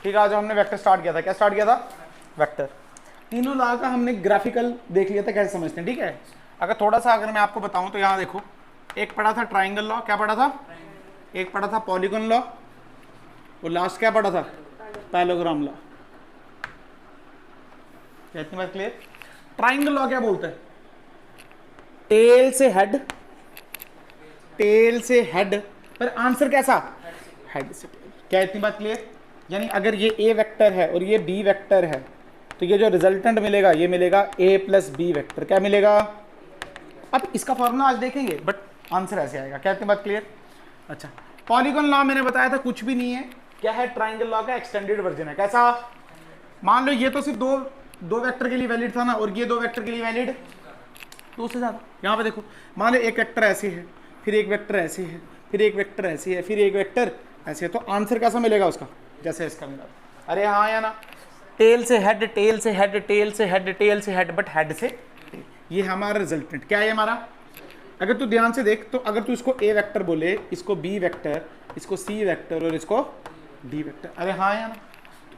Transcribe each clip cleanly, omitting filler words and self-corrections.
ठीक है, आज हमने वेक्टर स्टार्ट किया था। क्या स्टार्ट किया था? वेक्टर। तीनों लॉ का हमने ग्राफिकल देख लिया था कैसे समझते हैं, ठीक है। अगर थोड़ा सा अगर मैं आपको बताऊं तो यहाँ देखो, एक पढ़ा था ट्राइंगल लॉ, क्या पढ़ा था? एक पढ़ा था पॉलीगॉन लॉ, और लास्ट क्या पढ़ा था? Parallelogram law. इतनी बात क्लियर? ट्राइंगल लॉ क्या बोलता है? टेल से हेड, टेल से हेड, पर आंसर कैसा? हेड से टेल। क्या इतनी बात क्लियर? यानी अगर ये ए वेक्टर है और ये बी वेक्टर है, तो ये जो रिजल्टेंट मिलेगा ये मिलेगा ए प्लस बी वेक्टर। क्या मिलेगा? अब इसका फॉर्मूला आज देखेंगे, बट आंसर ऐसे आएगा। क्या इतनी बात क्लियर? अच्छा, पॉलीगॉन लॉ मैंने बताया था कुछ भी नहीं है, क्या है? ट्राइंगल लॉ का एक्सटेंडेड वर्जन है। कैसा? मान लो ये तो सिर्फ दो वेक्टर के लिए वैलिड था ना, और ये दो वेक्टर के लिए वैलिड दो से ज्यादा। यहाँ पे देखो, मान लो एक वेक्टर ऐसे है, फिर एक वेक्टर ऐसे है, फिर एक वेक्टर ऐसे है, फिर एक वेक्टर ऐसे है, तो आंसर कैसा मिलेगा उसका? जैसे इसका मिला। अरे हाँ या ना? टेल से हेड, टेल से हेड, टेल से हेड, टेल से हेड, बट हेड से टेल। ये हमारा रिजल्टेंट क्या है हमारा? अगर तू ध्यान से देख तो अगर तू इसको ए वेक्टर बोले, इसको बी वेक्टर, इसको सी वेक्टर और इसको डी वेक्टर, अरे हाँ या ना?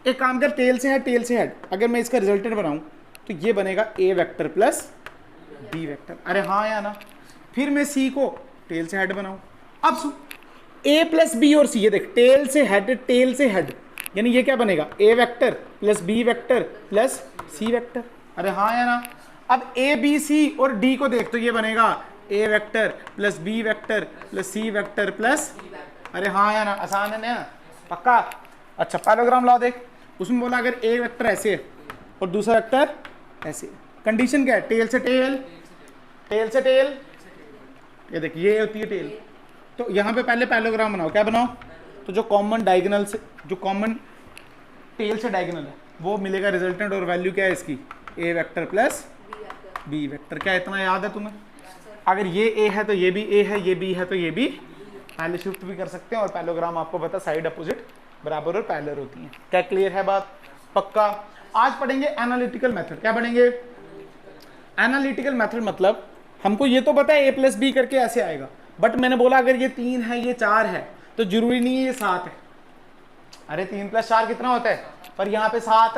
एक काम कर, टेल से हेड, टेल से हेड, अगर मैं इसका रिजल्टेंट बनाऊं तो ये बनेगा A vector plus B vector. अरे हाँ या ना? फिर मैं सी को टेल से हेड बनाऊं, अब सुन, ए प्लस बी और सी, ये देख, टेल से हेड, टेल से हेड, यानी ये क्या बनेगा? A vector plus B vector plus C vector. अरे हाँ या ना? अब ए बी सी और डी को देख तो ये बनेगा A vector plus B vector plus C vector plus, अरे हाँ या ना? आसान है ना? पक्का? अच्छा, पैरेललोग्राम लॉ देख, उसमें बोला अगर ए वेक्टर ऐसे है और दूसरा वेक्टर ऐसे है, कंडीशन क्या है? टेल से टेल, टेल से टेल, ये देख ये होती है टेल। तो यहाँ पे पहले पैरेललोग्राम बनाओ। क्या बनाओ? तो जो कॉमन डायगोनल से, जो कॉमन टेल से डायगोनल है वो मिलेगा रिजल्टेंट, और वैल्यू क्या है इसकी? ए वेक्टर प्लस बी वेक्टर। क्या इतना याद है तुम्हें? अगर ये ए है तो ये भी ए है, ये बी है तो ये भी, पहले शिफ्ट भी कर सकते हैं। और पैरेललोग्राम आपको पता, साइड अपोजिट बराबर और पैरेलल होती हैं। क्या क्लियर है बात? पक्का? आज पढ़ेंगे एनालिटिकल मेथड। क्या पढ़ेंगे? एनालिटिकल मेथड मतलब हमको ये तो पता है ए प्लस बी करके ऐसे आएगा, बट मैंने बोला अगर ये 3 है, ये 4 है, तो जरूरी नहीं है ये 7 है। अरे 3 + 4 कितना होता है? पर यहाँ पे 7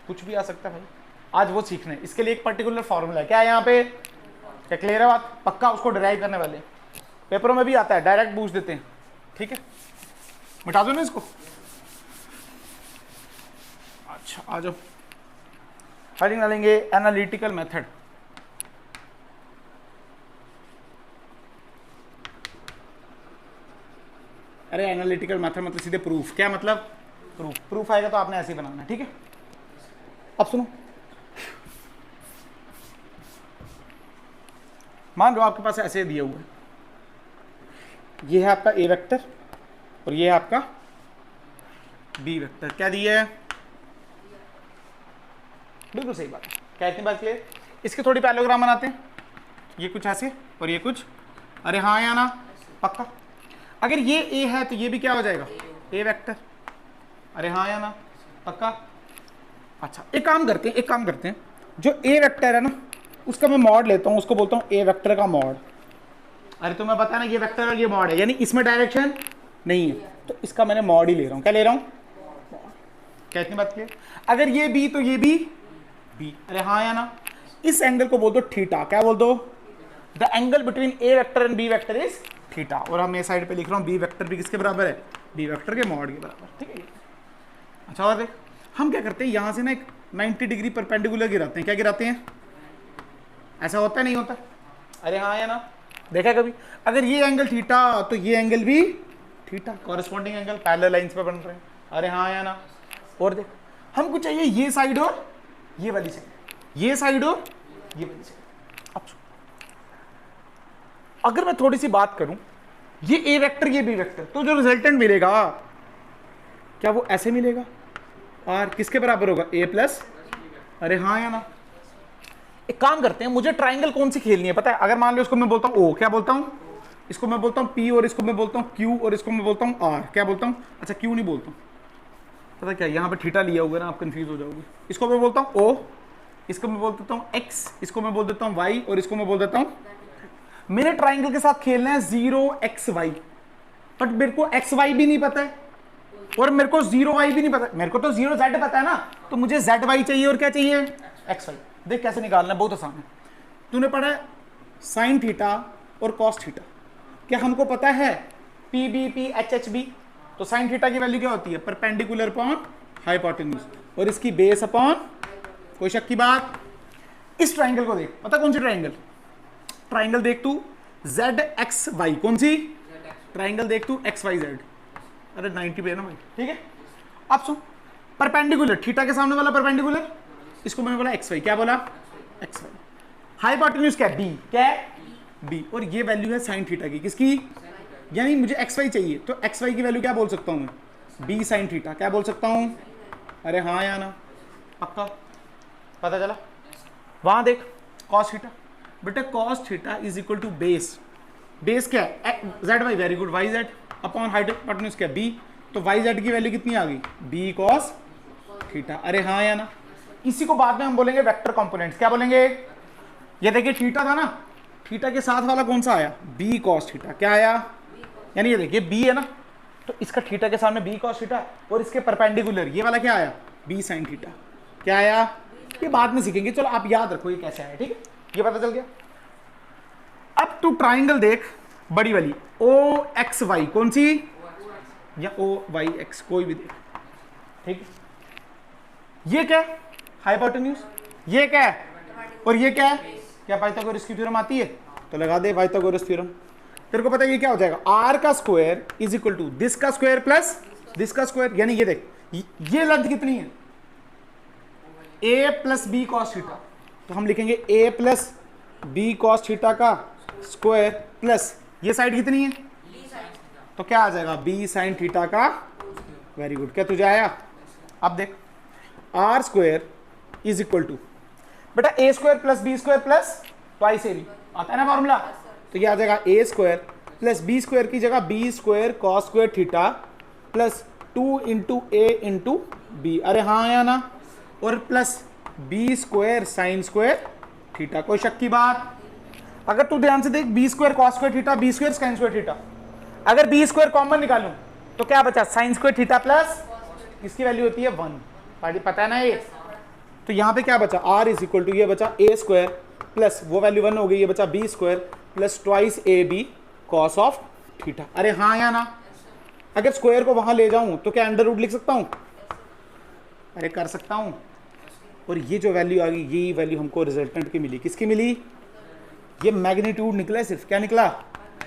कुछ भी आ सकता है भाई। आज वो सीखना है, इसके लिए एक पर्टिकुलर फॉर्मूला है। क्या है यहाँ पे? क्या क्लियर है बात? पक्का? उसको डिराइव करने वाले पेपरों में भी आता है, डायरेक्ट पूछ देते हैं। ठीक है, मिटा दो ना इसको। अच्छा, आ जाओ, हेडिंग डालेंगे एनालिटिकल मेथड। अरे एनालिटिकल मेथड मतलब सीधे प्रूफ। क्या मतलब? प्रूफ। प्रूफ आएगा तो आपने ऐसे ही बनाना है। ठीक है, अब सुनो, मान लो आपके पास ऐसे दिया हुआ है, ये है आपका ए वेक्टर और ये है आपका बी वेक्टर। क्या दिया है? बिल्कुल सही बात है। क्या इतनी बात क्लियर? इसके थोड़ी पैरेललोग्राम बनाते हैं, ये कुछ ऐसे और ये कुछ, अरे हाँ या ना? पक्का? अगर ये ए है तो ये भी क्या हो जाएगा? ए वेक्टर। अरे हाँ या ना? पक्का? अच्छा, एक काम करते हैं, जो ए वेक्टर है ना उसका मैं मॉड लेता हूँ, उसको बोलता हूँ ए वेक्टर का मॉड। अरे तुम्हें पता है ना ये वेक्टर और ये मॉड है, यानी इसमें डायरेक्शन नहीं है, तो इसका मैंने मॉड ही ले रहा हूँ। क्या ले रहा हूँ? क्या इतनी बात क्लियर? अगर ये बी तो ये भी बी। अरे हाँ या ना? इस एंगल को बोल दो थीटा। क्या बोल दो? The angle between A vector and B vector is theta. और हम ये साइड पे लिख रहा हूँ बी वेक्टर भी किसके बराबर है? बी वेक्टर के मॉड के बराबर। ठीक है। अच्छा, और देख, हम क्या करते हैं, यहाँ से ना एक 90 डिग्री परपेंडिकुलर गिराते हैं। क्या गिराते हैं? ऐसा होता है नहीं होता? अरे हाँ या ना? देखा कभी? अगर ये एंगल थीटा तो ये एंगल भी theta, corresponding angle parallel lines पे बन रहे हैं। अरे हाँ या ना? और देख, हमको चाहिए ये साइड और ये वाली साइड, ये साइड और ये वाली साइड। अब अगर मैं थोड़ी सी बात करूं, ये ए वेक्टर ये बी वेक्टर, तो जो रिजल्टेंट मिलेगा क्या वो ऐसे मिलेगा? और किसके बराबर होगा? ए प्लस, अरे हाँ या ना? एक काम करते हैं, मुझे ट्राइंगल कौन सी खेलनी है पता है? अगर मान लो इसको मैं बोलता हूँ ओ, क्या बोलता हूँ? इसको मैं बोलता हूँ पी, और इसको मैं बोलता हूँ क्यू, और इसको मैं बोलता हूँ आर। क्या बोलता हूँ? अच्छा, क्यू नहीं बोलता हूँ, पता क्या, यहाँ पे थीटा लिया होगा ना, आप कंफ्यूज हो जाओगे। इसको मैं बोलता हूँ ओ, इसको मैं बोल देता हूँ एक्स, इसको मैं बोल देता हूँ वाई, और इसको मैं बोल देता हूँ। मेरे ट्राइंगल के साथ खेलना है 0 x y, बट मेरे को x y भी नहीं पता है, और मेरे को 0y भी नहीं पता, मेरे को तो 0z पता है ना, तो मुझे zy चाहिए और क्या चाहिए xy। देख कैसे निकालना है, बहुत आसान है। तूने पढ़ा है साइन थीटा और कॉस थीटा, क्या हमको पता है P B P H H B? तो साइन थीटा की वैल्यू क्या होती है, परपेंडिकुलर अपॉन हाइपोटेन्यूज, और इसकी बेस अपॉन, कोई शक की बात। इस ट्राइंगल को देख, पता कौन सी ट्राइंगल, ट्राइंगल देख तू जेड एक्स वाई, कौन सी ट्राइंगल देख तू एक्स वाई जेड, अरे 90 पे है ना भाई, ठीक है। अब सुन, परपेंडिकुलर थीटा के सामने वाला परपेंडिकुलर, इसको मैंने बोला एक्स वाई, क्या बोला एक्स वाई। हाइपोटेन्यूज क्या है बी, क्या है बी, और ये वैल्यू है साइन थीटा की, किसकी, यानी मुझे एक्स वाई चाहिए, तो एक्स वाई की वैल्यू क्या बोल सकता हूँ मैं, बी साइन थीटा, क्या बोल सकता हूँ, अरे हाँ या ना, पक्का पता चला। वहां देख कॉस थीटा, बेटा cos theta is equal to base, base क्या है Z Y, very good, Y Z upon hypotenuse क्या बी, तो वाई जेड की वैल्यू कितनी आ गई, बी कॉस थीटा, अरे हाँ या ना। इसी को बाद में हम बोलेंगे वेक्टर कंपोनेंट्स, क्या बोलेंगे, ये देखिए थीटा था ना, थीटा के साथ वाला कौन सा आया, बी कॉस थीटा, क्या आया, यानी ये देखिए बी है ना, तो इसका थीटा के सामने बी कॉस थीटा, और इसके परपेंडिकुलर ये वाला क्या आया, बी साइन थीटा, क्या आया, ये बाद में सीखेंगे, चलो आप याद रखो ये कैसे आया, ठीक है, ये पता चल गया। अब तू ट्राइंगल देख बड़ी वाली ओ एक्स वाई, कौन सी, या ओ वाई एक्स, कोई भी देख, ठीक है। ये क्या है हाइपोटेन्यूज, ये क्या है, और ये क्या है, क्या पाइथागोरस की थ्योरम आती है, तो लगा दे पाइथागोरस थ्योरम। तेरे को पता है ये क्या हो जाएगा, आर का square is equal to this का स्क्वायर प्लस दिस का स्क्वायर, यानी ये देख ये लेंथ कितनी है, A plus B cos theta, तो हम लिखेंगे A plus B cos theta का स्क्वायर प्लस ये साइड कितनी है, तो क्या आ जाएगा बी साइन थीटा का, वेरी गुड, क्या तुझे आया। अब देख R square is equal to, बेटा A square plus B square plus twice A B, आता है ना फॉर्मूला, तो ये आ जाएगा A square plus B square की जगह B square cos square theta plus 2 into A into B, अरे हाँ या ना, और plus B square sine square theta, कोई शक की बात। अगर तू ध्यान से देख B square cos square theta, B square sine square theta, अगर बी स्क्वायर कॉमन निकालूं तो क्या बचा, साइन स्क्वायर थीटा प्लस इसकी वैल्यू होती है 1, पता है ना ये, तो यहाँ पे क्या बचा, आर इज इक्वल टू ये बचा ए स्क्वायर प्लस वो वैल्यू 1 हो गई, ये बचा B square plus twice A B cos of theta, अरे हाँ या ना। अगर स्क्वायर को वहां ले जाऊं तो क्या अंडर रूट लिख सकता हूं, अरे कर सकता हूं, और ये जो वैल्यू आ गई यही वैल्यू हमको रिजल्टेंट की मिली, किसकी मिली, ये मैग्नीट्यूड निकला है, सिर्फ क्या निकला,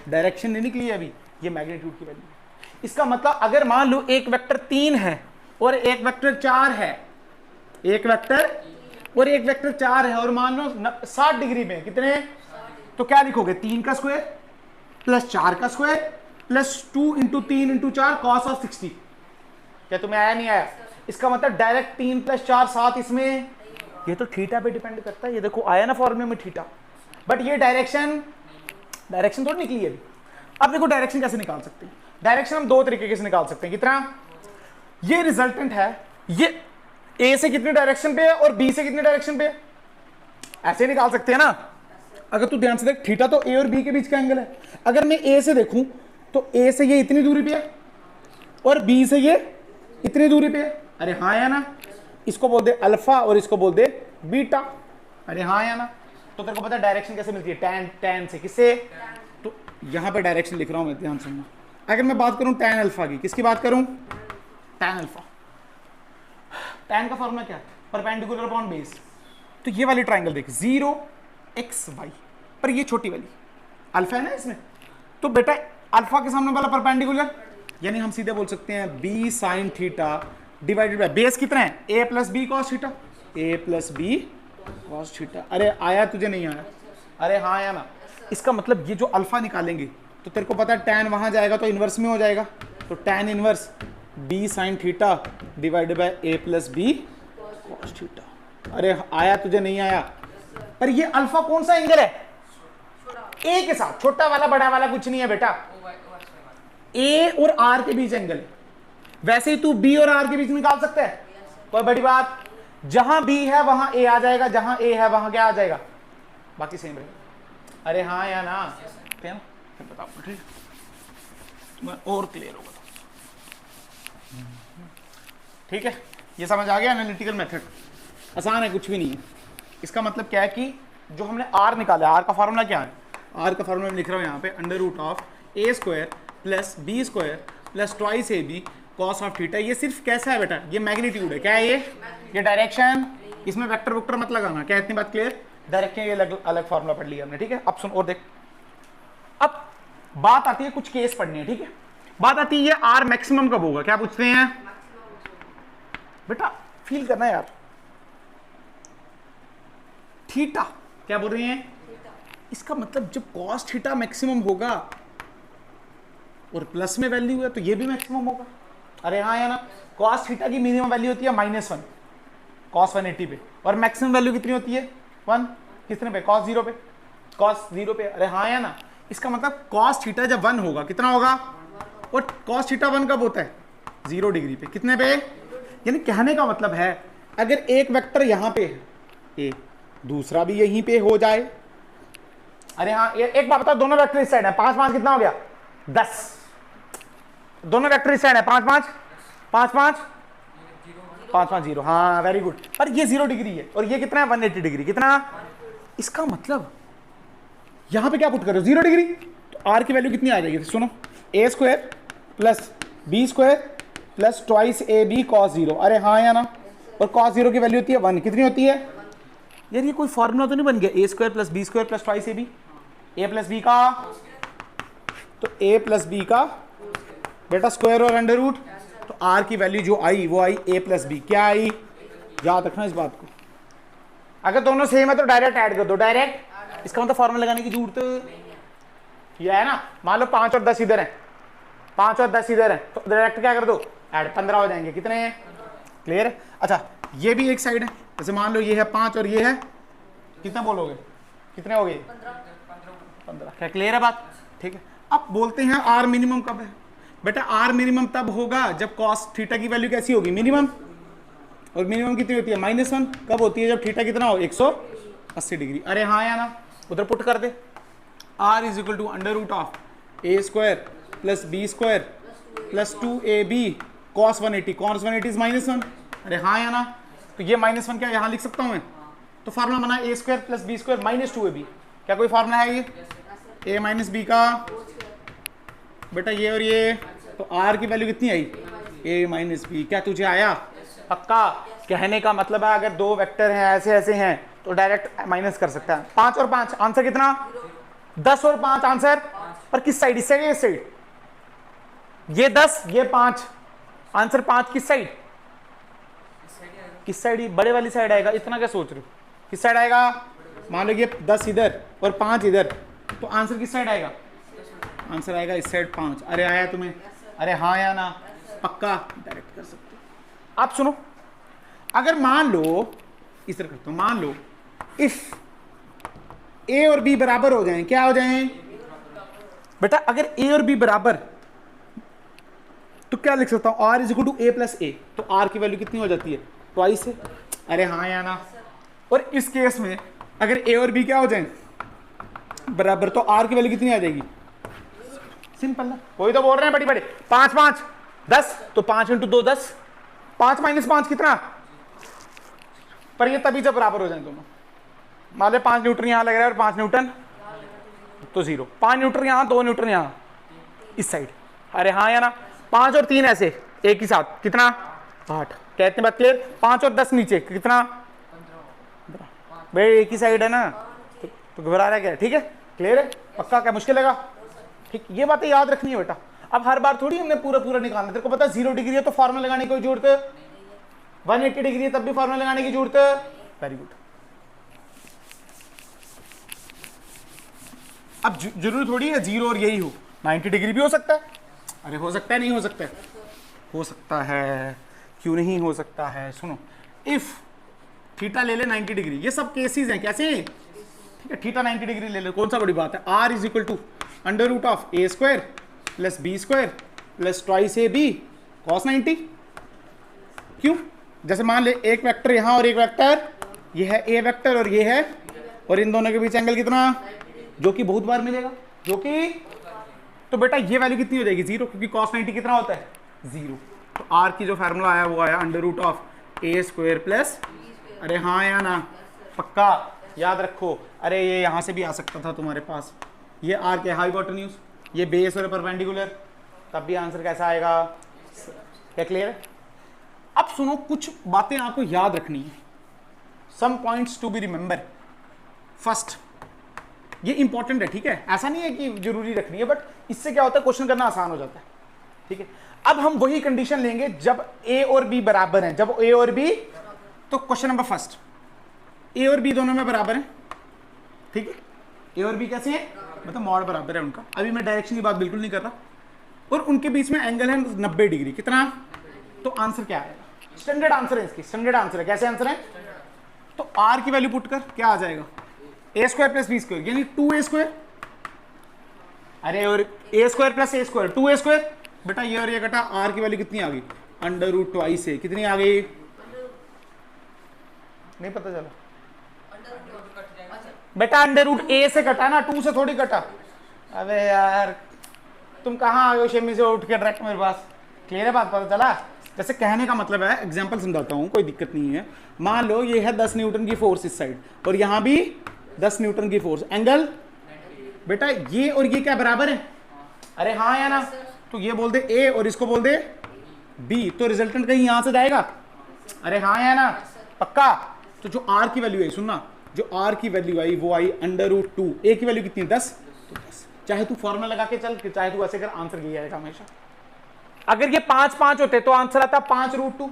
डायरेक्शन नहीं निकली है अभी, ये मैग्नीट्यूड की वैल्यू। इसका मतलब अगर मान लो एक वेक्टर 3 है और एक वेक्टर 4 है, एक वेक्टर और एक वेक्टर 4 है, और मान लो 60 डिग्री में कितने, तो क्या लिखोगे 3 का स्क्वायर प्लस 4 का square plus 2 into 3 into 4 cos of 60, क्या तुम्हें आया नहीं आया, इसका मतलब डायरेक्ट 3 प्लस 4 7 इसमें, ये तो थीटा पे डिपेंड करता है, ये देखो आया ना फॉर्मूले में थीटा, बट ये डायरेक्शन थोड़ी निकली है अभी। अब देखो डायरेक्शन कैसे निकाल सकते हैं, डायरेक्शन हम 2 तरीके से निकाल सकते हैं, कितना, ये रिजल्टेंट है, ये ए से कितनी डायरेक्शन पे है और बी से कितनी डायरेक्शन पे है, ऐसे निकाल सकते हैं ना। अगर तू ध्यान से देख थीटा तो ए और बी के बीच का एंगल है, अगर मैं ए से देखूं तो ए से ये इतनी दूरी पे है और बी से ये इतनी दूरी पे है, अरे हाँ या ना, इसको बोल दे अल्फा और इसको बोल दे बीटा, अरे हाँ या ना। तो तेरे को पता है डायरेक्शन कैसे मिलती है, tan से, किससे, तो यहां पे डायरेक्शन लिख रहा हूं मैं, ध्यान सुनना। अगर मैं बात करूं tan अल्फा की, किसकी बात करूं, tan अल्फा, tan का फॉर्मूला क्या है, परपेंडिकुलर अपॉन बेस, तो ये वाली ट्राइंगल देख 0 x y, पर ये छोटी वाली अल्फा है ना इसमें, तो बेटा अल्फा के सामने वाला परपेंडिकुलर, यानी हम सीधे बोल सकते हैं b sine theta divided by base कितना है, a plus B cos theta, a plus B cos theta, अरे आया तुझे नहीं आया, अरे हाँ आया ना। इसका मतलब ये जो अल्फा निकालेंगे तो तेरे को पता है tan वहां जाएगा तो इनवर्स में हो जाएगा, तो tan inverse b sine theta divided by a plus B cos theta, अरे आया तुझे नहीं आया। पर ये अल्फा कौन सा एंगल है, ए के साथ, छोटा वाला बड़ा वाला कुछ नहीं है बेटा, ए और आर के बीच एंगल है, वैसे ही तू बी और आर के बीच निकाल सकता है, कोई बड़ी बात, जहां बी है वहां ए आ जाएगा, जहां ए है वहां क्या आ जाएगा, बाकी सेम रहेगा, अरे हाँ या ना, बताओ ठीक, मैं और क्लियर होगा। ठीक है, ये समझ आ गया एनालिटिकल मेथड, आसान है, कुछ भी नहीं है। इसका मतलब क्या है कि जो हमने आर निकाला, आर का फार्मूला क्या है, आर का फार्मूला मैं लिख रहा हूँ यहाँ पे, under root of A square plus B square plus twice A B cos of theta. ये सिर्फ कैसा है बेटा, ये मैग्नीट्यूड है, क्या है ये डायरेक्शन, इसमें वेक्टर वुक्टर मत लगाना, क्या इतनी बात क्लियर, डायरेक्शन ये अलग फार्मूला पढ़ लिया हमने, ठीक है। अब सुन और देख, अब बात आती है कुछ केस पढ़नी है, ठीक है, बात आती है आर मैक्सिमम कब होगा, क्या पूछते हैं बेटा, फील करना है यार, थीटा क्या बोल रहे हैं, इसका मतलब जब कॉस थीटा मैक्सिमम होगा और प्लस में वैल्यू है तो ये भी मैक्सिमम होगा। अरे हाँ या ना, कॉस थीटा की मिनिमम वैल्यू होती है -1 कॉस 180 पे, और मैक्सिमम वैल्यू कितनी होती है 1 कितने पे, कॉस 0 पे, कॉस 0 पे। अरे हाँ या ना, इसका मतलब कॉस थीटा जब 1 होगा कितना होगा, और कॉस थीटा 1 कब होता है 0 डिग्री पे, कितने पे, यानी कहने का मतलब है अगर एक वेक्टर यहां पे है ए, दूसरा भी यहीं पे हो जाए। अरे हाँ, एक बात बताओ, दोनों वेक्टर इस साइड है, 5 5 कितना हो गया 10, दोनों वेक्टर इस साइड है, 5 5 5 5 5 5 0, हाँ वेरी गुड। पर ये 0 डिग्री है और ये कितना है 180 डिग्री, कितना, इसका मतलब यहां पे क्या पुट करो 0 डिग्री, तो आर की वैल्यू कितनी आ जाएगी, सुनो, A square plus B square plus twice A B cos 0। अरे हाँ या ना, और कॉस 0 की वैल्यू होती है 1, कितनी होती है यार, ये कोई फॉर्मूला तो नहीं बन गया, A square plus B square plus twice A B, A plus B का, तो ए प्लस बी का बेटा स्क्वायर और अंडर रूट, तो आर की वैल्यू जो आई वो आई ए प्लस बी, क्या आई, याद रखना इस बात को। अगर दोनों सेम है तो डायरेक्ट ऐड कर दो, डायरेक्ट, इसका मतलब फॉर्मूला लगाने की जरूरत ये है ना। मान लो 5 और 10 इधर है, 5 और 10 इधर है, तो डायरेक्ट क्या कर दो ऐड, 15 हो जाएंगे, कितने हैं, क्लियर है। अच्छा ये भी एक साइड है, जैसे मान लो ये है 5 और ये है, कितना बोलोगे, कितने हो गए 15, क्या क्लियर है बात, ठीक है। अब बोलते हैं आर मिनिमम कब है, बेटा आर मिनिमम तब होगा जब कॉस थीटा की वैल्यू कैसी होगी मिनिमम, और मिनिमम कितनी होती है -1, कब होती है जब थीटा कितना हो 180 डिग्री। अरे हाँ या ना, उधर पुट कर दे, R is equal to under root of A square plus B square plus 2ab cos 180, cos 180 is -1। अरे हाँ या ना, तो ये -1 क्या यहाँ लिख सकता हूँ मैं, तो फार्मूला बना A square plus B square -2ab, क्या कोई फार्मूला है ये, a माइनस बी का बेटा ये और ये, तो r की वैल्यू कितनी आई a माइनस बी, क्या तुझे आया पक्का, कहने का मतलब है अगर दो वेक्टर हैं ऐसे ऐसे हैं तो डायरेक्ट माइनस कर सकता है। 5 और 5 आंसर कितना, 10 और 5 आंसर, पर किस साइड, इस साइड या इस साइड, ये 10 ये 5, आंसर 5 किस साइड, किस साइड, बड़े वाली साइड आएगा, इतना क्या सोच रहे हो, किस साइड आएगा, मान लो ये 10 इधर और 5 इधर, तो आंसर किस साइड आएगा, आंसर आएगा इस साइड 5। अरे आया तुम्हें, अरे हाँ या ना, पक्का डायरेक्ट कर सकते हो। आप सुनो, अगर मान लो इस तरह करता हूं, मान लो इफ ए और बी बराबर हो जाएं, क्या हो जाएं बेटा, अगर ए और बी बराबर तो क्या लिख सकता हूं, R is equal to A plus A, तो आर की वैल्यू कितनी हो जाती है ट्वाइस है। अरे हाँ या ना, और इस केस में अगर ए और बी क्या हो जाएं बराबर, तो आर की वैल्यू कितनी आ जाएगी, सिंपल ना, कोई तो बोल रहे हैं बड़ी बड़ी 5 5 10, तो 5 × 2 10, 5 - 5 कितना, पर ये तभी जब बराबर हो जाए दोनों, मान लो 5 न्यूटन यहां लग रहा है और 5 न्यूटन तो 0, 5 न्यूटन यहां 2 न्यूटन यहां इस साइड। अरे हाँ या ना, 5 और 3 ऐसे एक ही साथ कितना 8, कहते हैं बात क्लियर, 5 और 10 नीचे कितना 15, भाई एक ही साइड है ना, तो घबरा रहा क्या, ठीक है क्लियर है पक्का, क्या मुश्किल लगा, ठीक, ये बातें याद रखनी है बेटा। अब हर बार थोड़ी हमने पूरा निकालना, तेरे को पता 0 डिग्री है तो फार्मूला लगाने की कोई जरूरत है, 180 डिग्री है तब भी फार्मूला लगाने की जरूरत है, वेरी गुड। अब जरूरी थोड़ी है 0 और यही हो, 90 डिग्री भी हो सकता है, अरे हो सकता है, नहीं हो सकता है, हो सकता है, क्यों नहीं हो सकता है। सुनो, इफ थीटा ले ले 90 डिग्री, ये सब केसेस हैं कैसे, ठीक है, थीटा 90 डिग्री ले ले, कौन सा बड़ी बात है, R is equal to under root of A square plus B square plus twice A B cos 90, क्यों, जैसे मान ले एक वेक्टर यहां और एक वेक्टर, ये है ए वेक्टर और ये है, और इन दोनों के बीच एंगल कितना, जो कि बहुत बार मिलेगा, जो कि, तो बेटा ये वैल्यू कितनी हो जाएगी 0, क्योंकि cos 90 कितना होता है 0, तो आर की जो फार्मूला आया वो आया under root of A square plus, अरे हाँ या ना, पक्का याद रखो। अरे ये यहाँ से भी आ सकता था तुम्हारे पास, ये आर के हाइपोटेन्यूज, ये बेस और परपेंडिकुलर, तब भी आंसर कैसा आएगा? क्या क्लियर है? अब सुनो, कुछ बातें आपको याद रखनी है, some points to be remember. First, ये इंपॉर्टेंट है, ठीक है, ऐसा नहीं है कि जरूरी रखनी है, बट इससे क्या होता है, क्वेश्चन करना आसान हो जाता है, ठीक है। अब हम वही कंडीशन लेंगे जब ए और बी बराबर हैं, जब ए और बी, तो क्वेश्चन नंबर फर्स्ट, ए और बी दोनों में बराबर हैं, ठीक है, ए और बी कैसे हैं, मतलब मॉड बराबर है उनका, अभी मैं डायरेक्शन की बात बिल्कुल नहीं कर रहा, और उनके बीच में एंगल है 90 डिग्री, कितना? तो आंसर क्या आएगा? स्टैंडर्ड आंसर है इसकी, स्टैंडर्ड आंसर है, कैसे आंसर है? तो आर की वैल्यू पुट कर क्या आ जाएगा? A square plus B square, यानी 2a स्क्वायर, अरे और ए स्क्वायर प्लस ए स्क्वायर 2a स्क्वायर, बेटा ये और ये कटा, आर की वैल्यू कितनी आ गई? अंडर रूट ट्वाइस है, कितनी आ गई? नहीं पता चला बेटा, अंडर रूट ए से कटा ना, 2 से थोड़ी कटा। अबे यार तुम कहाँ आ गए शेमी से उठ के डायरेक्ट मेरे पास? क्लियर है बात, पता चला? जैसे कहने का मतलब है, एग्जांपल समझाता हूँ, कोई दिक्कत नहीं है। मान लो ये है 10 न्यूटन की फोर्स इस साइड, और यहाँ भी 10 न्यूटन की फोर्स, एंगल बेटा ये और ये क्या बराबर है? अरे हाँ या ना, तो ये बोल दे ए और इसको बोल दे बी, तो रिजल्टेंट कहीं यहां से जाएगा? अरे हाँ या ना, पक्का? तो जो आर की वैल्यू आई, सुनना, जो आर की वैल्यू आई वो आई अंडर रूट 2, ए की वैल्यू कितनी है? 10, तो 10, चाहे तू फॉर्मूला लगा के चल, चाहे तू ऐसे कर, आंसर यही आएगा हमेशा। अगर ये 5 होते तो आंसर आता 5 रूट 2,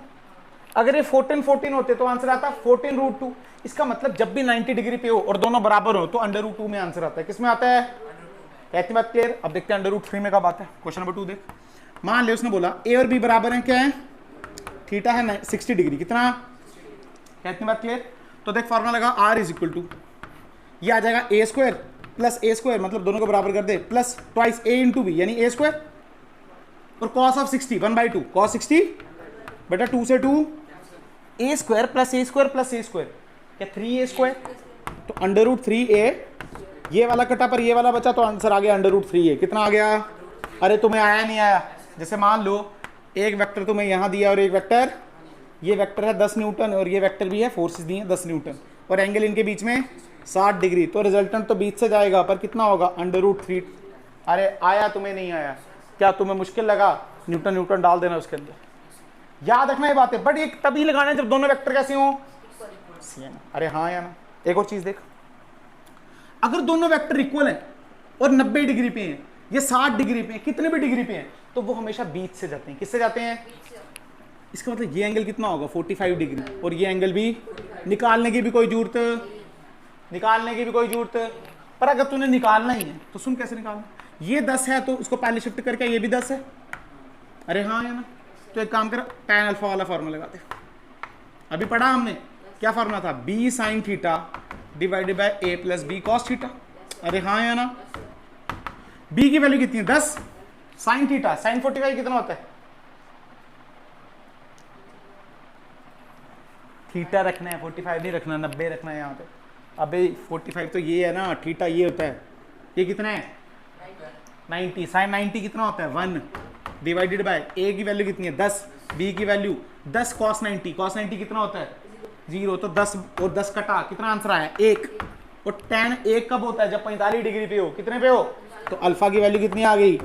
अगर ये 14 होते तो आंसर आता 14 रूट 2। इसका मतलब जब भी 90 डिग्री पे हो और दोनों बराबर हो तो अंडर रूट 2 में आंसर आता है। किसमें आता है? कहती बात क्लियर? अब देखते हैं अंडर रूट 3 में कब आता है। क्वेश्चन नंबर 2 देख, मान ले उसने बोला ए और बी बराबर हैं, क्या है? थीटा है 60 डिग्री, कितना? कहती बात क्लियर? तो देख फॉर्मूला लगा, आर इज इक्वल टू, ये आ जाएगा A square plus A square, मतलब दोनों को बराबर कर दे, प्लस ट्वाइस ए इंटू बी, यानी ए स्क्वायर, और कॉस ऑफ 60 1/2, कॉस 60 बेटा 2 से 2, A square plus A square plus A square, क्या 3a स्क्वायर, तो अंडर रूट 3a, ये वाला कटा पर ये वाला बचा, तो आंसर आ गया अंडर रूट 3a। कितना आ गया? अरे तुम्हें आया नहीं आया? जैसे मान लो एक वेक्टर तुम्हें यहाँ दिया और एक वेक्टर, ये वेक्टर है 10 न्यूटन और ये वेक्टर भी है, फोर्सेस दी हैं 10 न्यूटन, और एंगल इनके बीच में 60 डिग्री, तो रिजल्टेंट तो बीच से जाएगा, पर कितना होगा? Under root 3। अरे आया तुम्हें नहीं आया? क्या तुम्हें मुश्किल लगा? न्यूटन न्यूटन डाल देना उसके अंदर, याद रखना ये बात है, बट एक तभी लगाना है जब दोनों वेक्टर कैसे हो? अरे हाँ या ना? एक और चीज देख, अगर दोनों वेक्टर इक्वल हैं और 90 डिग्री पे हैं, ये 60 डिग्री पे हैं, कितने भी डिग्री पे हैं, तो वो हमेशा बीच से जाते हैं। किससे जाते हैं? इसका मतलब ये एंगल कितना होगा? 45 डिग्री, और ये एंगल भी निकालने की भी कोई जरूरत, निकालने की भी कोई जरूरत, पर अगर तूने निकालना ही है तो सुन कैसे निकालना। ये 10 है तो उसको पहले शिफ्ट करके ये भी 10 है, अरे हाँ या ना? तो एक काम कर, tan अल्फा वाला फॉर्मूला लगाते, अभी पढ़ा हमने, क्या फॉर्मूला था? b sine theta divided by a plus B cos theta, अरे हाँ या ना? b की वैल्यू कितनी है? 10, साइन थीटा, साइन 45 कितना होता है? थीटा रखना है, 45 नहीं रखना, 90 रखना है यहाँ पे। अबे 45 तो ये है ना, थीटा ये होता है, ये कितना है? 90, साइन 90 कितना होता है? 1 डिवाइडेड बाय a की वैल्यू कितनी है? 10, b की वैल्यू 10 कॉस 90, कॉस 90 कितना होता है? 0, तो 10 और 10 कटा, कितना आंसर आया? 1, और tan 1 कब होता है? जब 45 डिग्री पे हो, कितने पे हो? तो अल्फा की वैल्यू कितनी आ गई?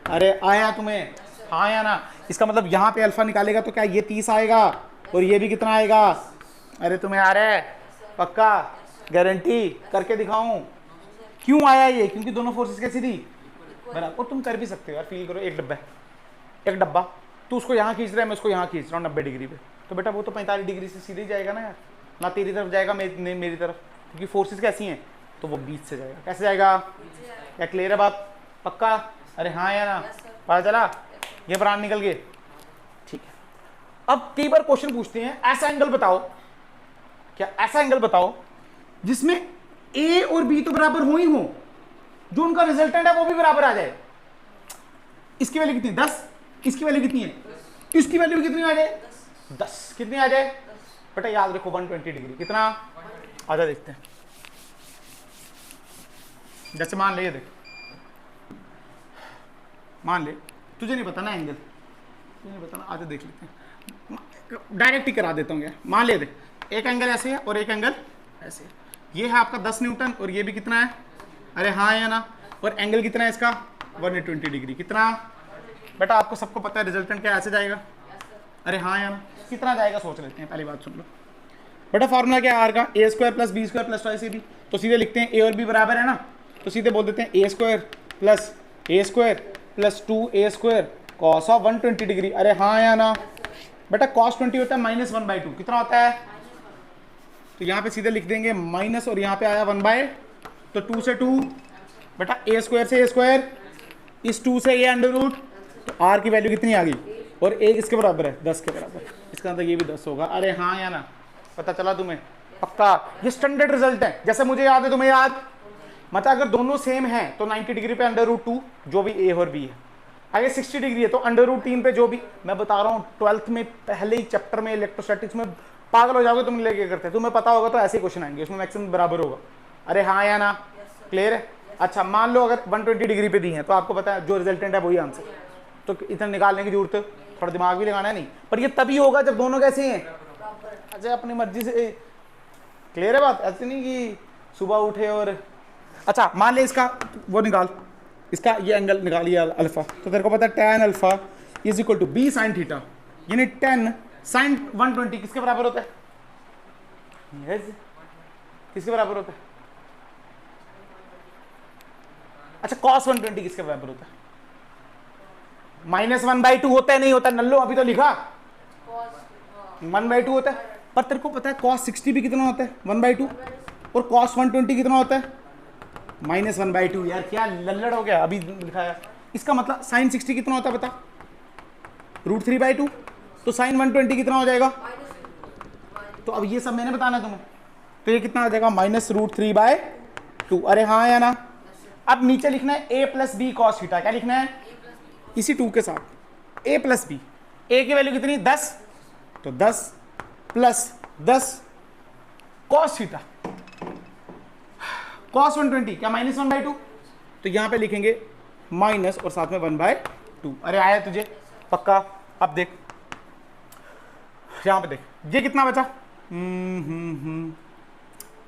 अरे आया तुम्हें? हाँ या ना? इसका मतलब यहाँ पे अल्फा निकालेगा तो क्या ये 30 आएगा, और ये भी कितना आएगा? अरे तुम्हें आ रहा है? पक्का? गारंटी करके दिखाऊं? क्यों आया ये? क्योंकि दोनों फोर्सेस कैसी थी? बराबर। और तुम कर भी सकते हो यार, फील करो, एक डब्बा तू उसको यहाँ खींच रहा है, मैं उसको यहाँ खींच रहा हूँ 90 डिग्री पे, तो बेटा वो तो 45 डिग्री से सीधे जाएगा ना यार, ना तेरी तरफ जाएगा मेरी तरफ, क्योंकि फोर्सेस कैसी हैं, तो वो बीच से जाएगा। कैसे जाएगा? क्या क्लियर है बात? पक्का? अरे हाँ या ना? पता चला? ये प्राण निकल गए, ठीक है। अब कई बार क्वेश्चन पूछते हैं, ऐसा एंगल बताओ, क्या ऐसा एंगल बताओ जिसमें ए और बी तो बराबर हो ही हो, जो उनका रिजल्टेंट है वो भी बराबर आ जाए। इसकी वैल्यू कितनी? 10, इसकी वैल्यू कितनी है? इसकी वैल्यू कितनी आ जाए? 10, कितनी आ जाए बेटा? याद रखो 120 डिग्री, कितना? आजा देखते हैं। जैसे मान ले, ये देख, मान ले तुझे नहीं पता ना एंगल, नहीं बताना, आते देख लेते हैं, डायरेक्ट ही करा देता हूँ यार। मान ले दे एक एंगल ऐसे है और एक एंगल ऐसे है, ये है आपका 10 न्यूटन और ये भी कितना है, अरे हाँ या ना, और एंगल कितना है इसका 120 डिग्री, कितना बेटा आपको सबको पता है रिजल्टेंट क्या ऐसे जाएगा, अरे हाँ या ना, कितना जाएगा सोच लेते हैं, पहली बात सुन लो बेटा। फार्मूला क्या है आर का, A square plus B square plus Y C B, तो सीधे लिखते हैं ए और बी बराबर है ना, तो सीधे बोल देते हैं A square plus 2 A square cos of 120 degree, अरे हाँ या ना बेटा, कॉस 20 होता है -1/2, कितना होता है, तो यहाँ पे सीधे लिख देंगे माइनस, और यहाँ पे आया 1/, तो 2 से 2 बेटा, ए स्क्वायर से ए स्क्वायर, इस 2 से ये अंडर रूट, तो आर की वैल्यू कितनी आ गई, और ए किसके बराबर है 10 के बराबर, इसका मतलब ये भी 10 होगा, अरे हाँ या ना, पता चला तुम्हें पक्का, ये स्टैंडर्ड रिजल्ट है, जैसे मुझे याद है तुम्हें याद, मतलब अगर दोनों सेम हैं तो 90 डिग्री पे अंडर रूट 2 जो भी ए और बी है, अगर 60 डिग्री है तो अंडर रूट 3 पे जो भी, मैं बता रहा हूँ 12th में पहले ही चैप्टर में इलेक्ट्रोस्टैटिक्स में पागल हो जाओगे तुम लेके करते, तुम्हें पता होगा तो ऐसे क्वेश्चन आएंगे, उसमें मैक्सिमम बराबर होगा, अरे हाँ या ना, क्लियर है। अच्छा मान लो अगर 120 डिग्री पे दी है तो आपको पता है जो रिजल्टेंट है वही आंसर, तो इतना निकालने की जरूरत, थोड़ा दिमाग भी लगाना है नहीं, पर ये तभी होगा जब दोनों कैसे हैं, अच्छा अपनी मर्जी से, क्लियर है बात, ऐसे नहीं कि सुबह उठे और, अच्छा मान ले इसका वो निकाल, इसका ये एंगल निकालिए अल्फा, तो तेरे को पता है tan alpha is equal to b sin theta, यानी 10 sin 120 किसके बराबर होता है, yes, किसके बराबर होता है, अच्छा cos 120 किसके बराबर होता है, -1/2 होता है, नहीं होता नल्लो, अभी तो लिखा 1/2 होता है, पर तेरे को पता है cos 60 भी कितना होता है 1/2, और cos 120 कितना होता है -1/2, यार क्या लल्लड़ हो गया, अभी लिखाया, इसका मतलब sin 60 कितना होता है बता, √3/2, तो sin 120 कितना हो जाएगा, तो अब ये सब मैंने बताना तुम्हें, तो ये कितना आ जाएगा -√3/2, अरे हाँ या ना। अब नीचे लिखना है a plus B cos theta, क्या लिखना है इसी 2 के साथ a प्लस बी, a की वैल्यू कितनी 10, तो 10 प्लस 10 कॉस थीटा, cos 120 क्या -1/2, तो यहां पे लिखेंगे माइनस और साथ में 1/2, अरे आया तुझे पक्का। अब देख यहां पे देख ये कितना बचा,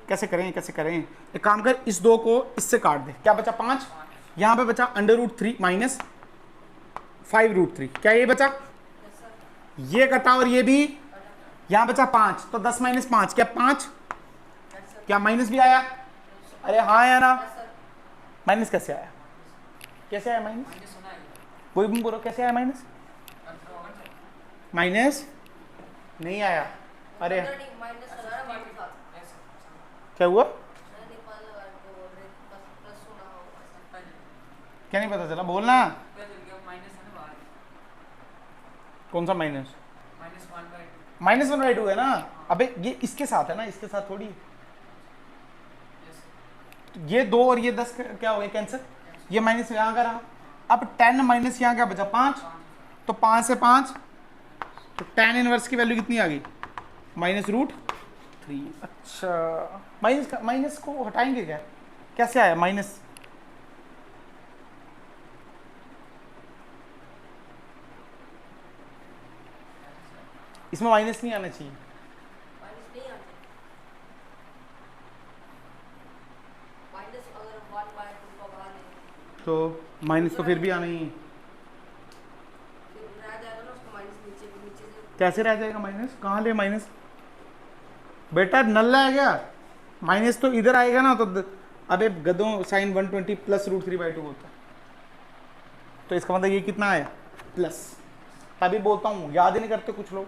कैसे करें, एक काम कर, इस 2 को इससे काट दे, क्या बचा 5, यहां पे बचा √3 माइनस 5√3, क्या ये बचा, ये कटा और ये भी, यहां बचा 5, तो 10 - 5 क्या 5, क्या माइनस भी आया, अरे हाँ या ना, माइनस कैसे आया, कैसे आया माइनस, कोई भी बोलो कैसे आया माइनस, माइनस नहीं आया, अरे क्या हुआ, क्या नहीं पता चला, बोलना कौन सा माइनस, -1/2 है ना, अबे ये इसके साथ है ना, इसके साथ थोड़ी, ये 2 और ये 10 क्या हो गया कैंसर, ये माइनस यहाँ का रहा, अब 10 माइनस यहाँ क्या बचा 5, तो 5 से 5, तो tan इनवर्स की वैल्यू कितनी आ गई -√3, अच्छा माइनस को हटाएंगे क्या, कैसे आया माइनस, इसमें माइनस नहीं आना चाहिए, तो माइनस तो फिर भी आना ही है, कैसे रह जाएगा माइनस, कहाँ ले माइनस, बेटा नल्ला है क्या, माइनस तो इधर आएगा ना, तो अबे गधों sin 120 प्लस √3/2 होता है, तो इसका मतलब ये कितना आया प्लस, तभी बोलता हूँ याद ही नहीं करते कुछ लोग,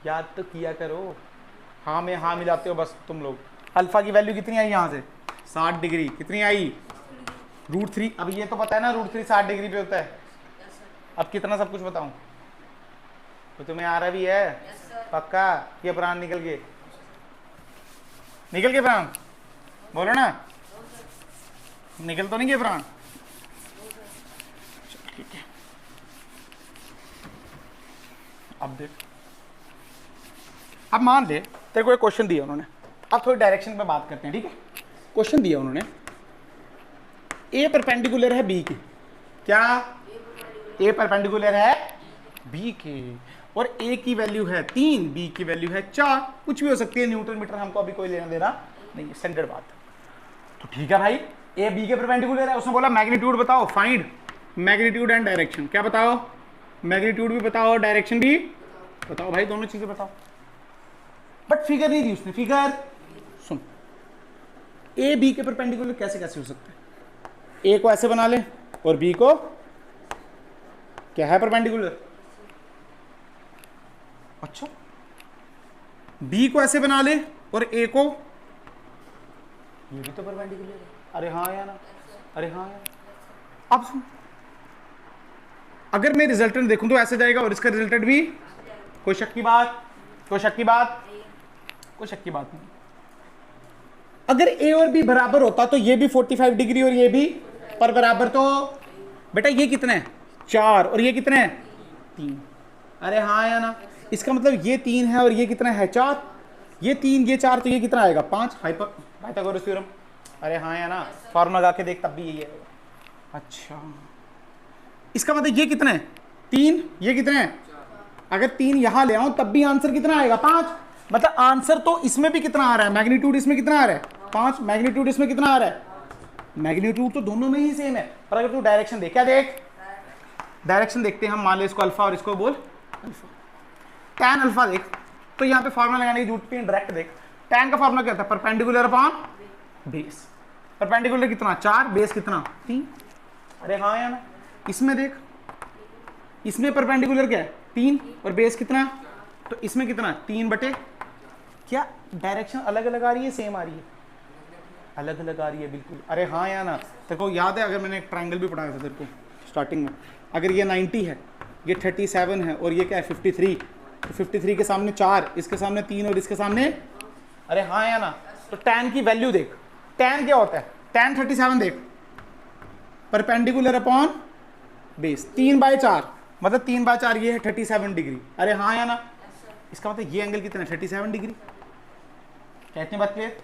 याद तो किया करो, हाँ में हाँ मिलाते हो बस तुम लोग। अल्फा की वैल्यू कितनी आई यहाँ से 60 डिग्री, कितनी आई √3, अब ये तो पता है ना √3 60 डिग्री पे होता है, अब कितना सब कुछ बताऊं, तो तुम्हें आ रहा भी है पक्का, ये प्राण निकल गए प्राण, बोलो ना निकल तो नहीं गए प्राण, ठीक है। अब देख, अब मान ले तेरे को एक क्वेश्चन दिया उन्होंने, अब थोड़ी डायरेक्शन पे बात करते हैं, ठीक है। क्वेश्चन दिया उन्होंने, ए परपेंडिकुलर है बी की, क्या ए परपेंडिकुलर है बी के, और ए की वैल्यू है 3, बी की वैल्यू है 4, कुछ भी हो सकती है, न्यूटन मीटर हमको अभी कोई लेना देना नहीं है, स्टैंडर्ड बात। तो ठीक है भाई, ए बी के परपेंडिकुलर है, उसने बोला मैग्नीट्यूड बताओ, फाइंड मैग्नीट्यूड एंड डायरेक्शन। क्या बताओ? मैग्नीट्यूड भी बताओ, डायरेक्शन भी बताओ भाई, दोनों चीजें बताओ। बट फिगर नहीं दी उसने, फिगर सुन, ए बी के परपेंडिकुलर कैसे कैसे हो सकता है? ए को ऐसे बना ले और बी को क्या है परपेंडिकुलर, अच्छा बी को ऐसे बना ले और ए को, ये भी तो परपेंडिकुलर है, अरे हाँ या ना, अरे हाँ या। अब सुन, अगर मैं रिजल्टेंट देखूं तो ऐसे जाएगा और इसका रिजल्टेंट भी, कोई शक की बात, कोई शक की बात, कोई शक की बात नहीं। अगर ए और बी बराबर होता तो ये भी 45 डिग्री और ये भी पर बराबर, तो बेटा ये कितना है 4 और ये कितना है 3, अरे हाँ या ना। इसका मतलब ये 3 है और ये कितना है 4, ये 3 ये 4, तो ये कितना आएगा 5, पाइथागोरस थ्योरम, अरे हाँ या ना। फॉर्मूला लगा के देख तब भी यही है। अच्छा इसका मतलब ये कितना है 3, ये कितना है, अगर 3 यहां ले आऊं तब भी आंसर कितना आएगा 5, मतलब आंसर तो इसमें भी कितना आ रहा है, मैग्नीट्यूड इसमें कितना आ रहा है 5, मैग्नीट्यूड इसमें कितना आ रहा है, मैग्नीट्यूड तो दोनों में ही सेम है। पर अगर तू डायरेक्शन देख, क्या देख, डायरेक्शन देखते हैं हम, मान ले इसको अल्फा और इसको बोल अल्फा, टैन अल्फा देख, तो यहाँ पे फॉर्मूला लगाने की जरूरत नहीं, डायरेक्ट देख। टैन का फॉर्मूला क्या होता है, परपेंडिकुलर अपॉन बेस, परपेंडिकुलर कितना 4, बेस कितना 3, अरे हाँ या ना। इसमें देख, इसमें परपेंडिकुलर क्या है 3 और बेस कितना, तो इसमें कितना 3 बटे, क्या डायरेक्शन अलग अलग आ रही है सेम आ रही है, अलग अलग आ रही है बिल्कुल, अरे हाँ या ना। तेरे को याद है, अगर मैंने एक ट्राइंगल भी पढ़ाया था तेरे को स्टार्टिंग में, अगर ये 90 है, ये 37 है और ये क्या है 53, तो 53 के सामने 4, इसके सामने 3 और इसके सामने, अरे हाँ या ना। तो tan की वैल्यू देख, tan क्या होता है, tan 37 देख, परपेंडिकुलर अपॉन बेस 3/4, मतलब 3/4 ये है 37 डिग्री, अरे हाँ या ना। इसका मतलब ये एंगल कितना है 37 डिग्री, क्या इतनी बात क्लियर।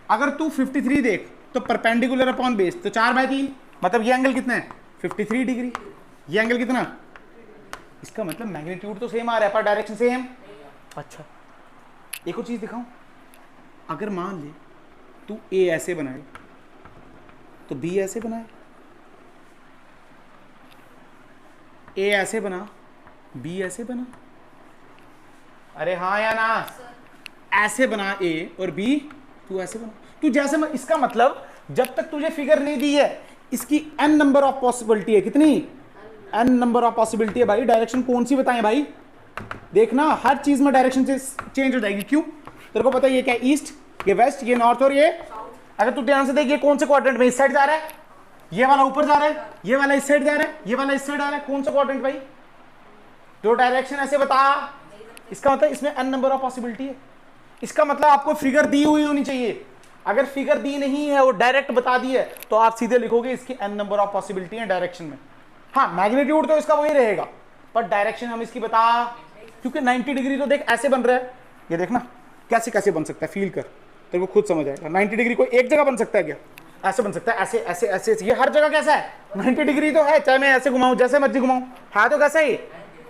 अगर तू 53 देख तो परपेंडिकुलर अपॉन बेस तो 4/3, मतलब ये एंगल कितना है 53 डिग्री, ये एंगल कितना, इसका मतलब मैग्नीट्यूड तो सेम आ रहा है पर डायरेक्शन सेम। अच्छा एक और चीज दिखाऊं, अगर मान ले तू ए ऐसे बनाए तो बी ऐसे बनाए, ए ऐसे बना बी ऐसे बना, अरे हाँ या ना, ऐसे बना ए और बी तू ऐसे बना, तू जैसे इसका मतलब जब तक तुझे फिगर नहीं दी है इसकी n नंबर ऑफ पॉसिबिलिटी है, कितनी n नंबर ऑफ पॉसिबिलिटी है भाई। डायरेक्शन कौन सी बताएं भाई, देखना हर चीज में डायरेक्शन चेंज हो जाएगी, क्यों तेरे को पता है ये क्या ईस्ट, ये वेस्ट, ये नॉर्थ और ये, अगर तू ध्यान से देख ये कौन से क्वाड्रेंट में इस साइड जा रहा है, ये वाला ऊपर जा रहा है, ये वाला इस साइड जा रहा है, ये वाला इस साइड आ रहा है, कौन सा क्वाड्रेंट भाई, जो डायरेक्शन ऐसे बता, इसका मतलब इसमें n नंबर ऑफ पॉसिबिलिटी है। इसका मतलब आपको फिगर दी हुई होनी चाहिए, अगर फिगर दी नहीं है वो डायरेक्ट बता दी है तो आप सीधे लिखोगे इसकी n नंबर ऑफ पॉसिबिलिटी है डायरेक्शन में। हाँ मैग्नीट्यूड तो इसका वही रहेगा पर डायरेक्शन हम इसकी बता, क्योंकि 90 डिग्री तो देख ऐसे बन रहा है, ये देखना कैसे कैसे बन सकता है, फील कर तेरे को खुद समझ आएगा। 90 डिग्री कोई एक जगह बन सकता है क्या, ऐसे बन सकता है, ऐसे ऐसे ऐसे, ये हर जगह कैसा है 90 डिग्री तो है, चाहे मैं ऐसे घुमाऊं जैसे मर्जी घुमाऊं, है तो कैसा ही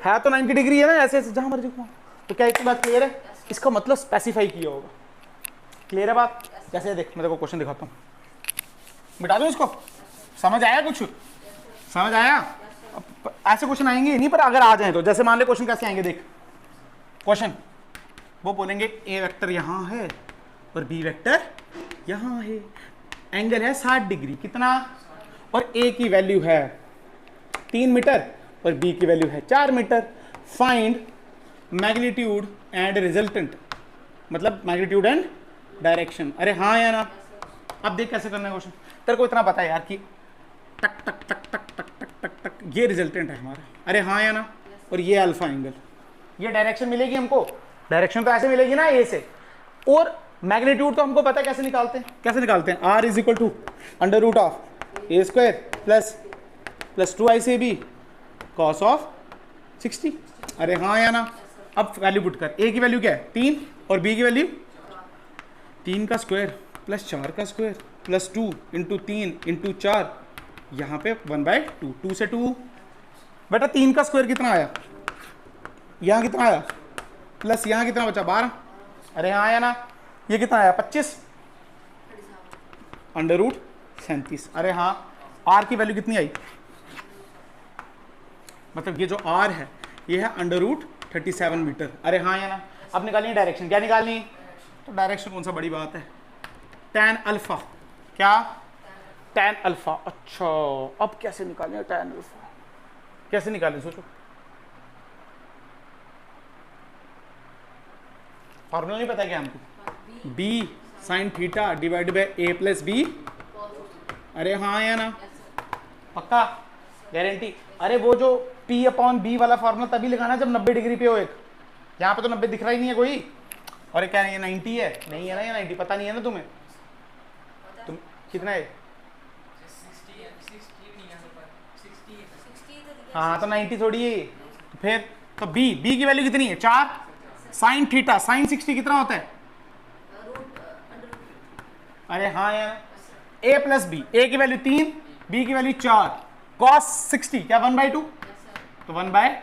है, तो 90 डिग्री है ना, ऐसे ऐसे जहां मर्जी घुमाऊं। तो क्या इतनी बात क्लियर है, इसका मतलब स्पेसिफाई किया होगा, क्लियर है बात। जैसे देख मैं तेरे को क्वेश्चन दिखाता हूँ, बिठा दूँ इसको, समझ आया कुछ, समझ आया। ऐसे क्वेश्चन आएंगे नहीं, पर अगर आ जाए तो, जैसे मान ले क्वेश्चन कैसे आएंगे देख, क्वेश्चन वो बोलेंगे ए वेक्टर यहाँ है और बी वेक्टर यहाँ है, एंगल है 60 डिग्री कितना, और ए की वैल्यू है 3 मीटर और बी की वैल्यू है 4 metre, find magnitude and resultant, मतलब मैग्नीट्यूड एंड डायरेक्शन, अरे हाँ या ना। अब देख कैसे करना है क्वेश्चन, तेरे को इतना पता है यार कि टक टक टक टक टक टक टक टक ये रिजल्टेंट है हमारा, अरे हाँ या ना, और ये अल्फा एंगल, ये डायरेक्शन मिलेगी हमको, डायरेक्शन तो ऐसे मिलेगी ना ए से, और मैग्नीट्यूड तो हमको पता है कैसे निकालते हैं, कैसे निकालते हैं, R is equal to under root of A square plus 2ac cos of 60, अरे हाँ या ना। अब वैल्यू पुट कर, ए की वैल्यू क्या है 3 और बी की वैल्यू 3 का स्क्वायर प्लस 4 का स्क्वायर प्लस 2 इंटू 3 इंटू 4, यहाँ पे 1/2, 2 से 2, बेटा 3 का स्क्वायर कितना आया यहाँ कितना आया प्लस यहाँ कितना बचा 12, अरे हाँ आया ना, ये कितना आया 25 अंडर रूट 37, अरे हाँ आर की वैल्यू कितनी आई, मतलब ये जो आर है ये है अंडर रूट 37 मीटर, अरे हाँ या ना। अब निकालनी डायरेक्शन, क्या निकालनी, तो डायरेक्शन कौन सा बड़ी बात है, tan अल्फा, क्या tan अल्फा, अच्छा अब कैसे निकालें tan अल्फा, कैसे निकालें सोचो, फॉर्मूला नहीं पता क्या हमको, b sin theta divide by a plus B, अरे हाँ या ना, पक्का गारंटी। अरे वो जो p अपॉन बी वाला फॉर्मूला तभी लगाना जब 90 डिग्री पे हो, एक यहाँ पे तो 90 दिख रहा ही नहीं है कोई, और क्या ये 90 है, नहीं है ना ये 90, पता नहीं है ना तुम्हें, तुम कितना है, हाँ तो 90 थोड़ी है, तो फिर तो b की वैल्यू कितनी है 4, साइन थीटा साइन 60 कितना होता है, अरे हाँ यार a प्लस बी, a की वैल्यू 3, b की वैल्यू 4, cos 60 क्या 1/2, तो 1 बाय,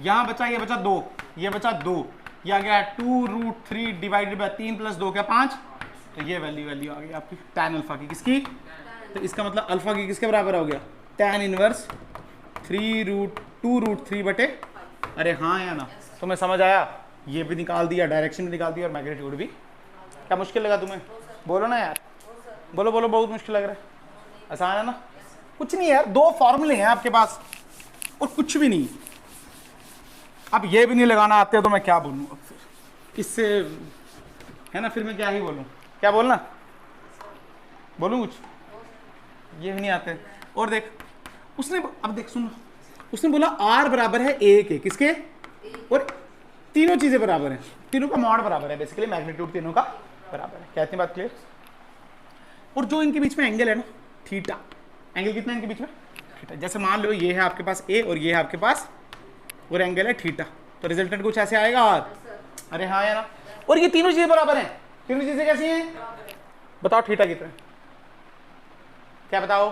यहाँ बचा ये बचा 2, ये बचा 2, ये आ गया 2√3 डिवाइडेड बाय 3 प्लस 2 क्या 5, तो ये वैल्यू आ गई आपकी tan अल्फा की, किसकी, तो इसका मतलब अल्फा की किसके बराबर हो गया, tan इनवर्स 2√3 बटे, अरे हाँ या ना, तुम्हें समझ आया, ये भी निकाल दिया, डायरेक्शन भी निकाल दिया और मैग्नीट्यूड भी। क्या मुश्किल लगा तुम्हें, बोलो ना यार, बोलो बोलो, बहुत मुश्किल लग रहा है, आसान है ना, कुछ नहीं यार, 2 फॉर्मूले हैं आपके पास और कुछ भी नहीं, अब ये भी नहीं लगाना आते तो मैं क्या बोलूँ, अब फिर इससे है ना, फिर मैं क्या ही बोलूँ, क्या बोलना, बोलूँ कुछ, ये भी नहीं आते। और देख उसने, अब देख सुन, उसने बोला r बराबर है a के, किसके, और तीनों चीजें बराबर हैं, तीनों का मॉड बराबर है, बेसिकली मैग्नीट्यूड तीनों का बराबर है, क्या इतनी बात क्लियर। और जो इनके बीच में एंगल है ना थीटा, एंगल कितना है इनके बीच में थीटा, जैसे मान लो ये है आपके पास a और ये है आपके पास और एंगल है थीटा, तो रिजल्टेंट कुछ ऐसे आएगा r, अरे हाँ या ना, और ये तीनों चीजें बराबर हैं, तीनों चीजें कैसी हैं, बताओ थीटा कितना है, क्या बताओ,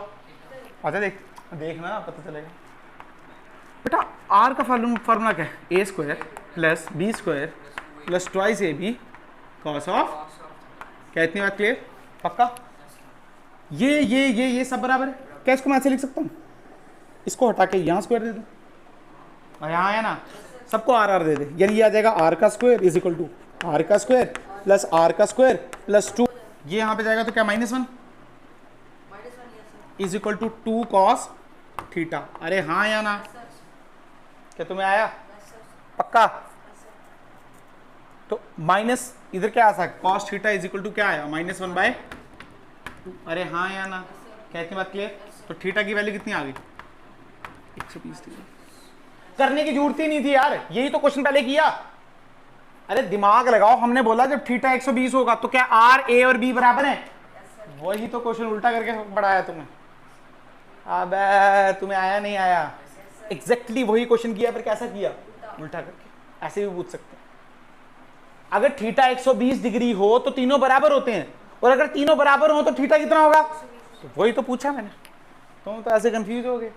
अच्छा देखना पता चलेगा बेटा। r का फार्मूला क्या है, a square plus B square plus twice A B cos of, क्या इतनी बात क्लियर, पक्का, ये सब बराबर है, क्या इसको मैं ऐसे लिख सकता हूँ, इसको हटा के यहाँ स्क्वायर दे दो, और यहाँ है ना सबको आर दे दे, यानी ये आ जाएगा r का square is equal to r का स्क्वायर प्लस r का स्क्वायर प्लस 2, ये यहाँ पे जाएगा तो क्या -1 is equal to 2 cos theta, अरे हाँ या ना, क्या तुम्हें आया, पक्का, तो माइनस इधर क्या आ सकता, cos theta is equal to क्या आया -1/2, अरे हाँ या ना, क्या इतनी बात क्लियर, तो थीटा की वैल्यू कितनी आ गई 120 डिग्री, करने की जरूरत ही नहीं थी यार, यही तो क्वेश्चन पहले किया, अरे दिमाग लगाओ, हमने बोला जब थीटा 120 होगा तो क्या r a और b बराबर है, वही तो क्वेश्चन उल्टा करके पढ़ाया तुम्हें, अब तुम्हें आया नहीं आया, एग्जैक्टली वही क्वेश्चन किया पर कैसा किया, उल्टा करके, ऐसे भी पूछ सकते हैं, अगर थीटा 120 डिग्री हो तो तीनों बराबर होते हैं, और अगर तीनों बराबर हो तो थीटा कितना होगा, तो वही तो पूछा मैंने, तुम तो ऐसे कंफ्यूज हो गए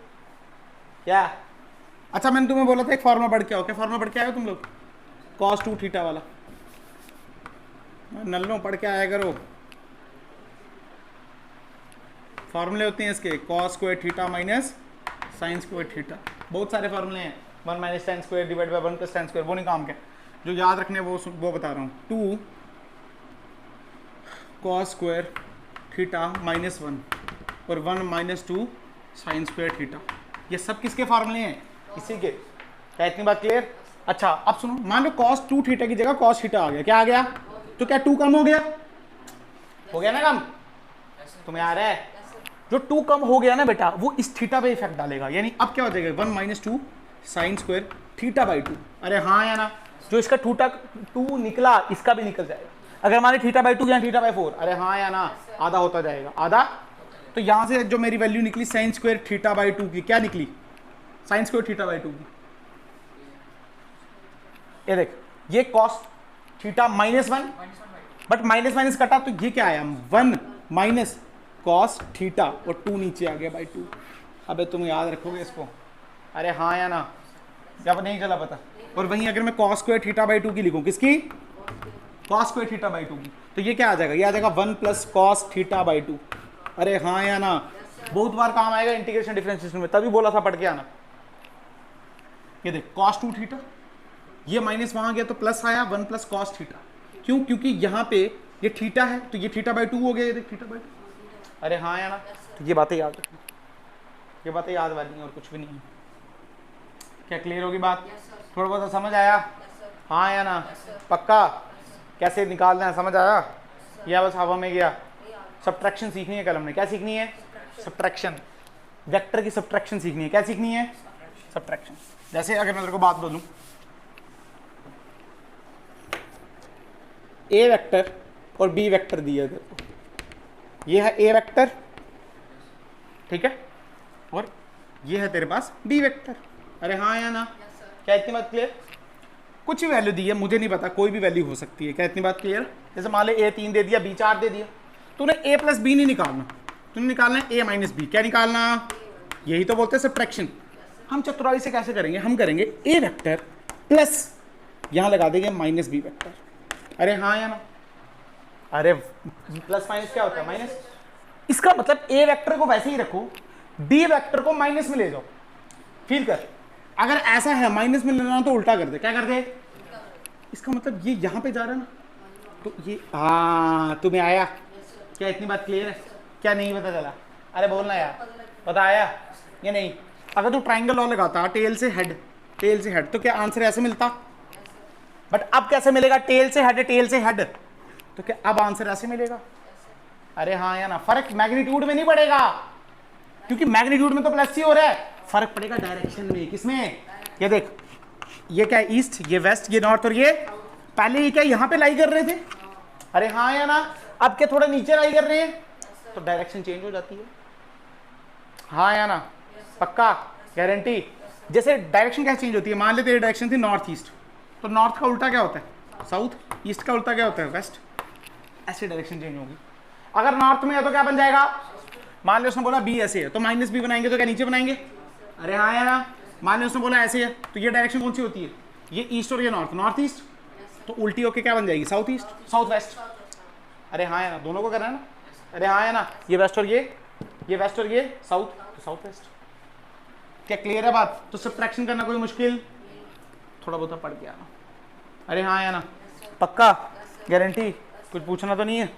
क्या। अच्छा मैंने तुम्हें बोला था एक फार्मूला पढ़ के आओ, क्या फार्मूला पढ़ के आए हो तुम लोग, cos 2 थीटा वाला, नल्लों पढ़ के आया करो, फार्मूले होते हैं इसके, cos square theta minus sign square theta, बहुत सारे फार्मूले हैं, 1 minus tan square divide by 1 plus tan square, वो नहीं काम के, जो याद रखने वो बता रहा हूँ, 2 cos स्क्वायर थीटा -1 और 1 माइनस 2 साइन स्क्वायर थीटा, ये सब किसके फार्मूले हैं, इसी के, क्या इतनी बात क्लियर। अच्छा अब सुनो, मान लो cos 2 थीटा की जगह cos थीटा आ गया, क्या आ गया, तो क्या 2 कम हो गया ना कम, तुम्हें आ रहा है, जो 2 कम हो गया ना बेटा वो इस थीटा पे इफेक्ट डालेगा, यानी अब क्या हो जाएगा 1 minus 2 sign square theta by 2, अरे हाँ या ना, जो इसका 2 निकला इसका भी निकल जाएगा, अगर हमारे थीटा बाई 2 या थीटा बाई 4, अरे हाँ या ना, आधा होता जाएगा आधा, तो यहाँ से जो मेरी वैल्यू निकली साइन स्क्वायर थीटा बाई 2 की, क्या निकली साइन स्क्वायर थीटा बाई 2 की, ये देख ये cos थीटा -1, बट माइनस कटा तो ये क्या आया 1 माइनस cos थीटा और 2 नीचे आ गया बाई 2, अबे तुम याद रखोगे इसको, अरे हाँ या ना, या नहीं चला पता? और वहीं अगर मैं cos स्क्वायर थीटा बाई 2 की लिखूं, किसकी? cos स्क्वायर थीटा बाई 2 की, तो ये क्या आ जाएगा? ये आ जाएगा 1 प्लस cos थीटा बाई 2। अरे हाँ या ना? बहुत बार काम आएगा इंटीग्रेशन डिफरेंशिएशन में, तभी बोला था पढ़ के आना। ये देख cos 2 थीटा, ये माइनस वहां गया तो प्लस आया 1 प्लस cos थीटा। क्यों? क्योंकि यहाँ पे ये थीटा है तो ये थीटा बाई 2 हो गया, ये देख थीटा बाई 2। अरे हाँ या ना? तो ये बातें याद रखना, ये बातें याद वाली हैं और कुछ भी नहीं है। क्या क्लियर होगी बात? थोड़ा बहुत समझ आया? हाँ या ना? पक्का? कैसे निकालना है समझ आया? या बस हवा में गया? सब्ट्रैक्शन सीखनी है कल हमने। क्या सीखनी है? सब्ट्रैक्शन। वेक्टर की सब्ट्रैक्शन सीखनी है। क्या सीखनी है? सब्ट्रैक्शन। जैसे अगर मैं तेरे को बात बोलूं, ए वेक्टर और बी वेक्टर दिया तेरे को, ये है ए वेक्टर, ठीक है, और ये है तेरे पास बी वेक्टर। अरे हाँ या ना? क्या इतनी बात क्लियर? कुछ भी वैल्यू दी है, मुझे नहीं पता, कोई भी वैल्यू हो सकती है। क्या इतनी बात क्लियर? जैसे मान ले ए 3 दे दिया, बी 4 दे दिया, तूने ए प्लस बी नहीं निकालना, तूने निकालना है ए माइनस बी। क्या निकालना? यही तो बोलते हैं सब्ट्रैक्शन। हम चतुराई से कैसे करेंगे? हम करेंगे ए वेक्टर प्लस यहां लगा देंगे माइनस बी वेक्टर। अरे हाँ या ना? अरे प्लस माइनस क्या होता है? माइनस। इसका मतलब ए वेक्टर को वैसे ही रखो, बी वेक्टर को माइनस में ले जाओ। फील कर, अगर ऐसा है माइनस में लेना तो उल्टा कर दे। क्या कर दे? इसका मतलब ये यहां पे जा रहा है ना, तो ये हाँ तुम्हें आया? क्या इतनी बात क्लियर है? क्या नहीं पता चला? अरे बोलना यार, पता आया या नहीं? अगर तू ट्राइंगल लॉ लगाता टेल से हेड, टेल से हेड, तो क्या आंसर ऐसे मिलता? बट अब कैसे मिलेगा? टेल से हेड, टेल से हेड, तो क्या अब आंसर ऐसे मिलेगा? अरे हाँ या ना? फर्क मैग्नीट्यूड में नहीं पड़ेगा, क्योंकि मैग्नीट्यूड में तो प्लस ही हो रहा है, फर्क पड़ेगा डायरेक्शन में। किसमें? ये देख, ये क्या है? ईस्ट, ये वेस्ट, ये नॉर्थ, और ये पहले ये क्या यहाँ पे लाई कर रहे थे? अरे हाँ या ना? अब क्या थोड़ा नीचे लाई कर रहे हैं, तो डायरेक्शन चेंज हो जाती है। हाँ या ना? पक्का? गारंटी? जैसे डायरेक्शन कैसे चेंज होती है? मान ले तेरी डायरेक्शन थी नॉर्थ ईस्ट, तो नॉर्थ का उल्टा क्या होता है? साउथ। ईस्ट का उल्टा क्या होता है? वेस्ट। ऐसे डायरेक्शन चेंज होगी। अगर नॉर्थ में है तो क्या बन जाएगा? मान लो उसने बोला बी ऐसे है, तो माइनस बी बनाएंगे तो क्या नीचे बनाएंगे? अरे हाँ या ना? मान लो उसने बोला ऐसे है, तो ये डायरेक्शन कौन सी होती है? ये ईस्ट और ये नॉर्थ, नॉर्थ ईस्ट, तो उल्टी होके क्या बन जाएगी? South east, south west. अरे हाँ या ना? दोनों को करना है ना? अरे हाँ या ना? ये वेस्ट और ये वेस्ट और ये साउथ, तो साउथ वेस्ट। क्या क्लियर है बात? तो सब्ट्रैक्शन करना कोई मुश्किल? थोड़ा बहुत पढ़ के आना। अरे हाँ या ना? पक्का? गारंटी? कुछ पूछना तो नहीं है?